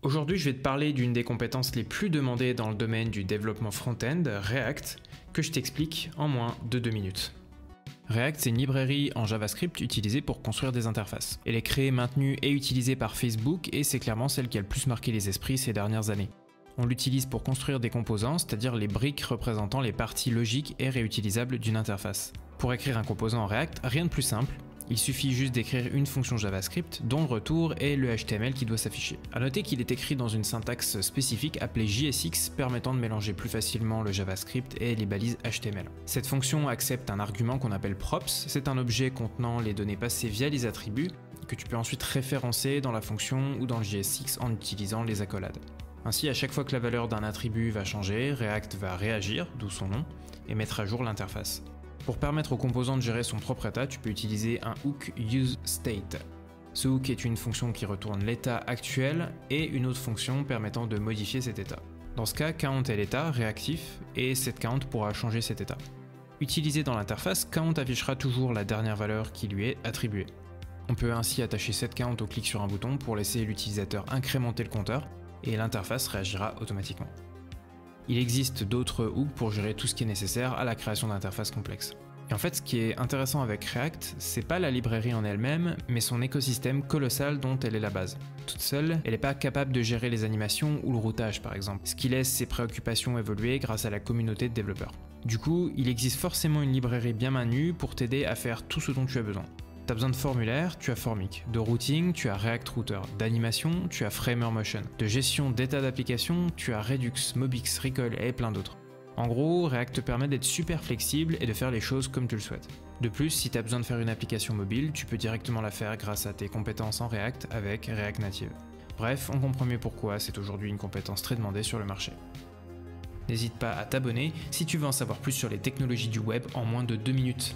Aujourd'hui, je vais te parler d'une des compétences les plus demandées dans le domaine du développement front-end, React, que je t'explique en moins de 2 minutes. React, c'est une librairie en JavaScript utilisée pour construire des interfaces. Elle est créée, maintenue et utilisée par Facebook et c'est clairement celle qui a le plus marqué les esprits ces dernières années. On l'utilise pour construire des composants, c'est-à-dire les briques représentant les parties logiques et réutilisables d'une interface. Pour écrire un composant en React, rien de plus simple. Il suffit juste d'écrire une fonction JavaScript dont le retour est le HTML qui doit s'afficher. A noter qu'il est écrit dans une syntaxe spécifique appelée JSX permettant de mélanger plus facilement le JavaScript et les balises HTML. Cette fonction accepte un argument qu'on appelle props, c'est un objet contenant les données passées via les attributs que tu peux ensuite référencer dans la fonction ou dans le JSX en utilisant les accolades. Ainsi, à chaque fois que la valeur d'un attribut va changer, React va réagir, d'où son nom, et mettre à jour l'interface. Pour permettre au composant de gérer son propre état, tu peux utiliser un hook useState. Ce hook est une fonction qui retourne l'état actuel et une autre fonction permettant de modifier cet état. Dans ce cas, count est l'état réactif et setCount pourra changer cet état. Utilisé dans l'interface, count affichera toujours la dernière valeur qui lui est attribuée. On peut ainsi attacher setCount au clic sur un bouton pour laisser l'utilisateur incrémenter le compteur et l'interface réagira automatiquement. Il existe d'autres hooks pour gérer tout ce qui est nécessaire à la création d'interfaces complexes. Et en fait, ce qui est intéressant avec React, c'est pas la librairie en elle-même, mais son écosystème colossal dont elle est la base. Toute seule, elle n'est pas capable de gérer les animations ou le routage par exemple, ce qui laisse ses préoccupations évoluer grâce à la communauté de développeurs. Du coup, il existe forcément une librairie bien maintenue pour t'aider à faire tout ce dont tu as besoin. T'as besoin de formulaire, tu as Formic. De routing, tu as React Router. D'animation, tu as Framer Motion. De gestion d'état d'application, tu as Redux, Mobix, Recall et plein d'autres. En gros, React te permet d'être super flexible et de faire les choses comme tu le souhaites. De plus, si tu as besoin de faire une application mobile, tu peux directement la faire grâce à tes compétences en React avec React Native. Bref, on comprend mieux pourquoi c'est aujourd'hui une compétence très demandée sur le marché. N'hésite pas à t'abonner si tu veux en savoir plus sur les technologies du web en moins de 2 minutes.